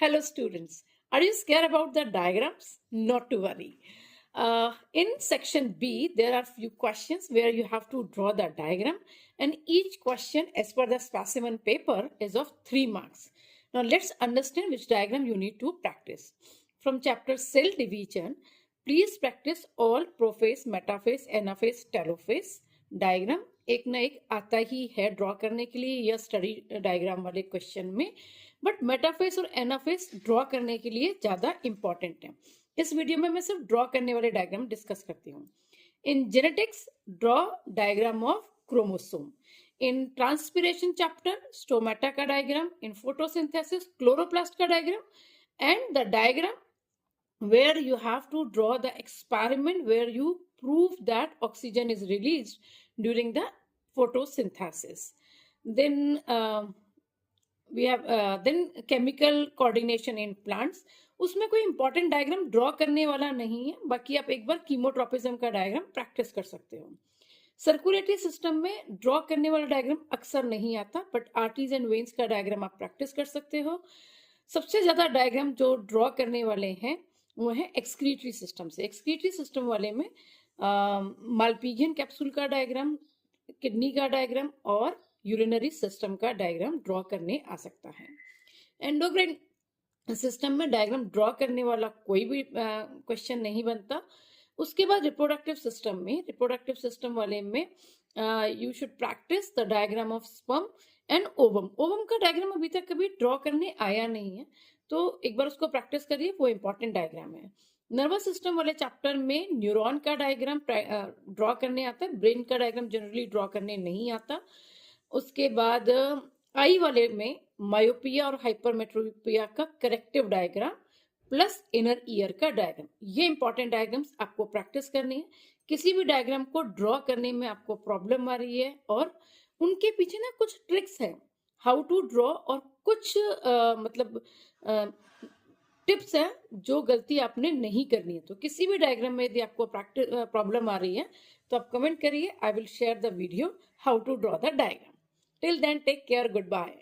Hello students, are you scared about the diagrams? Not to worry. In section B, there are few questions where you have to draw the diagram, and each question as per the specimen paper is of 3 marks. Now let's understand which diagram you need to practice. From chapter cell division, please practice all prophase, metaphase, anaphase, telophase diagram. एक ना एक आता ही है draw करने के लिए या study diagram वाले क्वेश्चन में, बट मेटाफेस और एनाफेस ड्रॉ करने के लिए ज्यादा इंपॉर्टेंट है. इस वीडियो में मैं सिर्फ ड्रॉ करने वाले डायग्राम डिस्कस करती हूँ. In genetics draw diagram of chromosome. In transpiration chapter stomata का डायग्राम. इन फोटोसिंथेसिस क्लोरोप्लास्ट का diagram. And the diagram where you have to draw the experiment where you prove that oxygen is released during the photosynthesis. Then we have then chemical coordination in plants. उसमें कोई important diagram draw करने वाला नहीं है, बाकी आप एक बार chemotropism का डायग्राम प्रैक्टिस कर सकते हो. सर्कुलेटरी सिस्टम में ड्रॉ करने वाला डायग्राम अक्सर नहीं आता, बट आर्टरीज एंड वेन्स का डायग्राम आप प्रैक्टिस कर सकते हो. सबसे ज्यादा डायग्राम जो ड्रॉ करने वाले हैं वो है एक्सक्रीटरी सिस्टम से. एक्सक्रीटरी सिस्टम वाले में माल्पीजियन कैप्सूल का डायग्राम, किडनी का डायग्राम और यूरिनरी सिस्टम का डायग्राम ड्रॉ करने आ सकता है. एंडोक्राइन सिस्टम में डायग्राम ड्रॉ करने वाला कोई भी क्वेश्चन नहीं बनता. उसके बाद रिप्रोडक्टिव सिस्टम में, रिप्रोडक्टिव सिस्टम वाले में you should practice the diagram of sperm and ovum. Ovum का डायग्राम अभी तक कभी ड्रॉ करने आया नहीं है, तो एक बार उसको प्रैक्टिस करिए, वो इंपॉर्टेंट डायग्राम है. नर्वस सिस्टम वाले चैप्टर में न्यूरॉन का डायग्राम ड्रॉ करने आता है, ब्रेन का डायग्राम जनरली ड्रॉ करने नहीं आता. उसके बाद आई वाले में मायोपिया और हाइपरमेट्रोपिया का corrective diagram plus inner ear का डायग्राम. ये इंपॉर्टेंट डायग्राम्स आपको प्रैक्टिस करनी है. किसी भी डायग्राम को ड्रॉ करने में आपको प्रॉब्लम आ रही है और उनके पीछे ना कुछ ट्रिक्स है हाउ टू ड्रॉ, और कुछ मतलब टिप्स है जो गलती आपने नहीं करनी है. तो किसी भी डायग्राम में यदि आपको प्रॉब्लम आ रही है तो आप कमेंट करिए. I will share the video how to draw the diagram. Till then take care, good bye.